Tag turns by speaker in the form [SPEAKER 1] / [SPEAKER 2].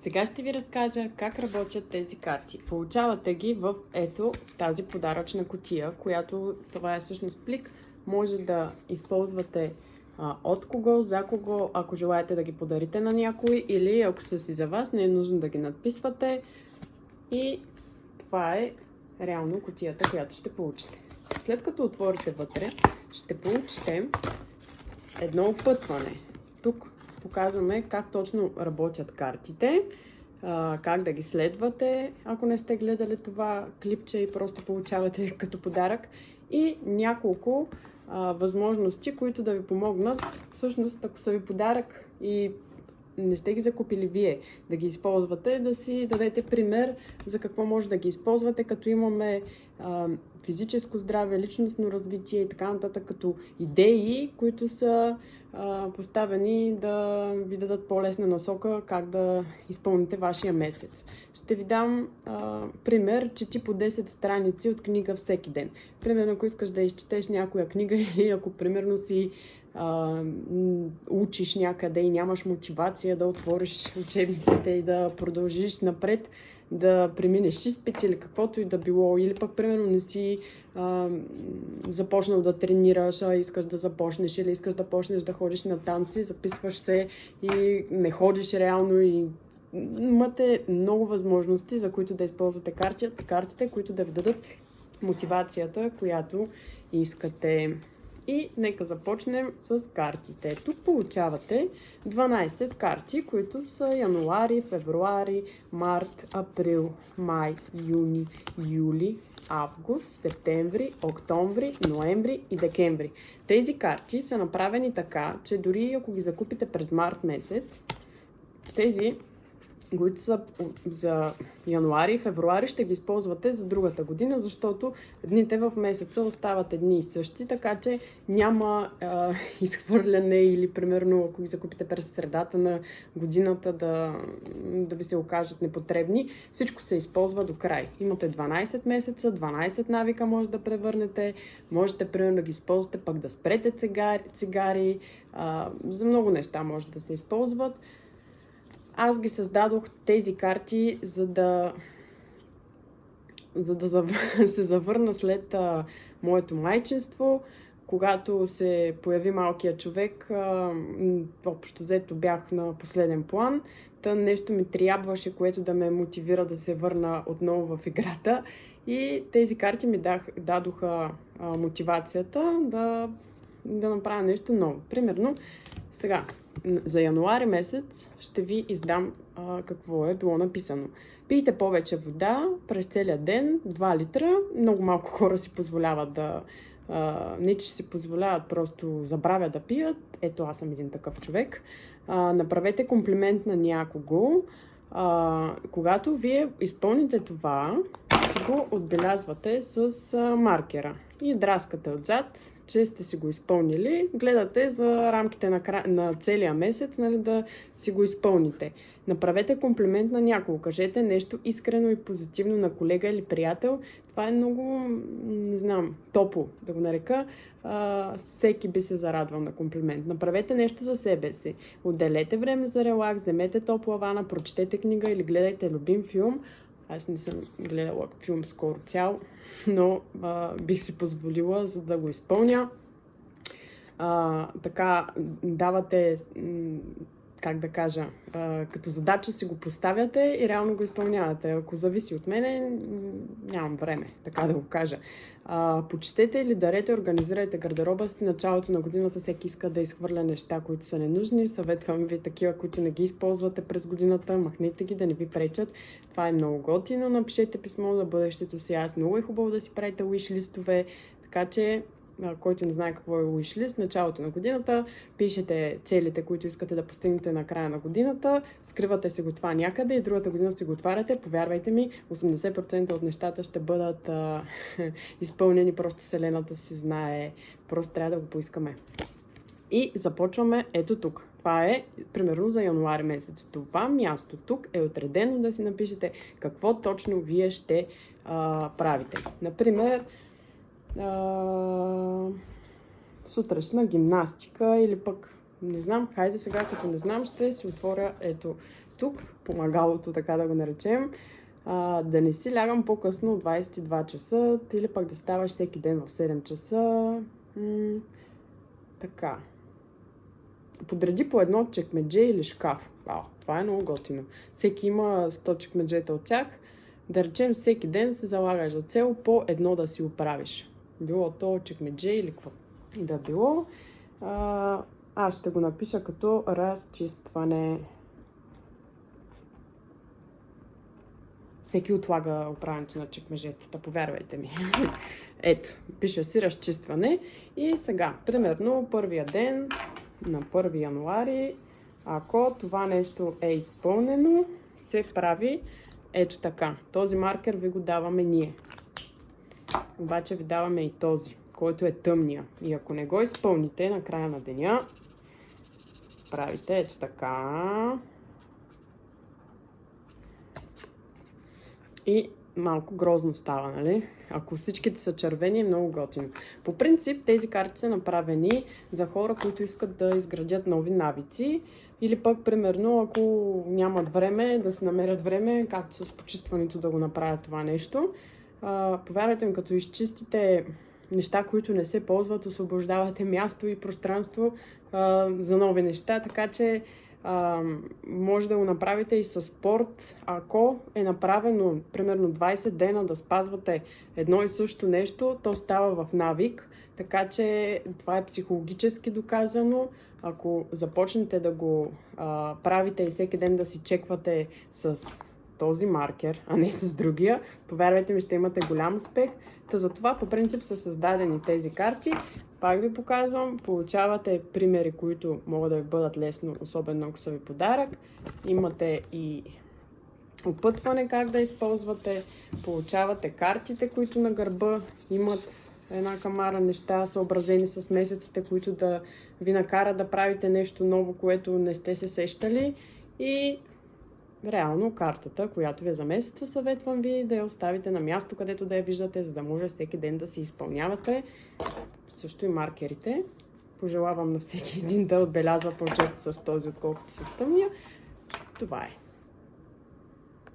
[SPEAKER 1] Сега ще ви разкажа как работят тези карти. Получавате ги в ето тази подаръчна кутия, която това е всъщност плик. Може да използвате от кого, за кого, ако желаете да ги подарите на някой, или ако са си за вас, не е нужно да ги надписвате. И това е реално кутията, която ще получите. След като отворите вътре, ще получите едно опътване. Тук показваме как точно работят картите, как да ги следвате, ако не сте гледали това клипче и просто получавате като подарък, и няколко възможности, които да ви помогнат, всъщност, ако са ви подарък и не сте ги закупили вие, да ги използвате, да си дадете пример за какво може да ги използвате, като имаме физическо здраве, личностно развитие и така нататък, като идеи, които са поставени да ви дадат по-лесна насока как да изпълните вашия месец. Ще ви дам пример, чети по 10 страници от книга всеки ден. Примерно, ако искаш да изчетеш някоя книга или ако примерно си учиш някъде и нямаш мотивация да отвориш учебниците и да продължиш напред, да преминеш изпит или каквото и да било, или пък примерно не си започнал да тренираш, а искаш да започнеш, или искаш да почнеш да ходиш на танци, записваш се и не ходиш реално, и имате много възможности, за които да използвате картите, които да ви дадат мотивацията, която искате. И нека започнем с картите. Тук получавате 12 карти, които са януари, февруари, март, април, май, юни, юли, август, септември, октомври, ноември и декември. Тези карти са направени така, че дори ако ги закупите през март месец, тези, които са за януари и февруари, ще ги използвате за другата година, защото дните в месеца остават едни и същи, така че няма изхвърляне или примерно ако ги закупите през средата на годината да ви се окажат непотребни. Всичко се използва до край. Имате 12 месеца, 12 навика може да превърнете, можете примерно да ги използвате пък да спрете цигари, за много неща може да се използват. Аз ги създадох тези карти, за да се завърна след моето майчинство, когато се появи малкият човек. Общо взето бях на последен план. Та нещо ми трябваше, което да ме мотивира да се върна отново в играта. И тези карти ми дадоха мотивацията да направя нещо ново. Примерно, сега, за януари месец ще ви издам какво е било написано. Пийте повече вода през целия ден, 2 литра. Много малко хора си позволяват не че си позволяват, просто забравят да пият. Ето, аз съм един такъв човек. Направете комплимент на някого. Когато вие изпълните това, си го отбелязвате с маркера и драскате отзад, че сте си го изпълнили. Гледате за рамките на целия месец, нали, да си го изпълните. Направете комплимент на някого. Кажете нещо искрено и позитивно на колега или приятел. Това е много, не знам, топло да го нарека. Всеки би се зарадвал на комплимент. Направете нещо за себе си. Отделете време за релакс, вземете топла вана, прочетете книга или гледайте любим филм. Аз не съм гледала филм скоро цял, но бих си позволила, за да го изпълня. Така давате, как да кажа, като задача си го поставяте и реално го изпълнявате. Ако зависи от мене, нямам време, така да го кажа. Почетете или дарете, организирайте гардероба си. Началото на годината всеки иска да изхвърля неща, които са ненужни. Съветвам ви такива, които не ги използвате през годината, махнете ги да не ви пречат. Това е много готино. Напишете писмо за бъдещето си. Аз много е хубаво да си правите wish листове, така че който не знае какво е wishlist, началото на годината, пишете целите, които искате да постигнете на края на годината, скривате си го това някъде и другата година си го отваряте. Повярвайте ми, 80% от нещата ще бъдат изпълнени, просто Вселената си знае, просто трябва да го поискаме. И започваме ето тук. Това е примерно за януари месец. Това място тук е отредено да си напишете какво точно вие ще правите. Например, сутрешна гимнастика или пък Не знам, хайде сега, като не знам, ще си отворя ето тук, помагалото, така да го наречем. Да не си лягам по-късно от 22 часа, или пък да ставаш всеки ден в 7 часа. Така. Подреди по едно чекмедже или шкаф. Това е много готино. Всеки има 100 чекмеджета от тях. Да речем, всеки ден се залагаш за цел по едно да си оправиш. Било то чекмедже или какво и да било. Аз ще го напиша като разчистване. Всеки отлага оправянето на чекмеджетата, повярвайте ми. Ето, пиша си разчистване. И сега, примерно, първия ден на 1 януари, ако това нещо е изпълнено, се прави ето така. Този маркер ви го даваме ние. Обаче ви даваме и този, който е тъмния. И ако не го изпълните на края на деня, правите ето така. И малко грозно става, нали? Ако всичките са червени, е много готино. По принцип, тези карти са направени за хора, които искат да изградят нови навици. Или пък, примерно, ако нямат време, да си намерят време, както с почистването да го направят това нещо. Повярвайте ми, като изчистите неща, които не се ползват, освобождавате място и пространство за нови неща, така че може да го направите и със спорт. Ако е направено примерно 20 дена да спазвате едно и също нещо, то става в навик, така че това е психологически доказано. Ако започнете да го правите и всеки ден да си чеквате с този маркер, а не с другия, повярвайте ми, ще имате голям успех. Затова по принцип са създадени тези карти. Пак ви показвам, получавате примери, които могат да ви бъдат лесно, особено ако са ви подарък. Имате и опътване как да използвате. Получавате картите, които на гърба имат една камара неща, съобразени с месеците, които да ви накарат да правите нещо ново, което не сте се сещали. И реално картата, която ви е за месеца, съветвам ви да я оставите на място, където да я виждате, за да може всеки ден да си изпълнявате. Също и маркерите. Пожелавам на всеки един да отбелязва по-често с този, отколкото с тъмния. Това е.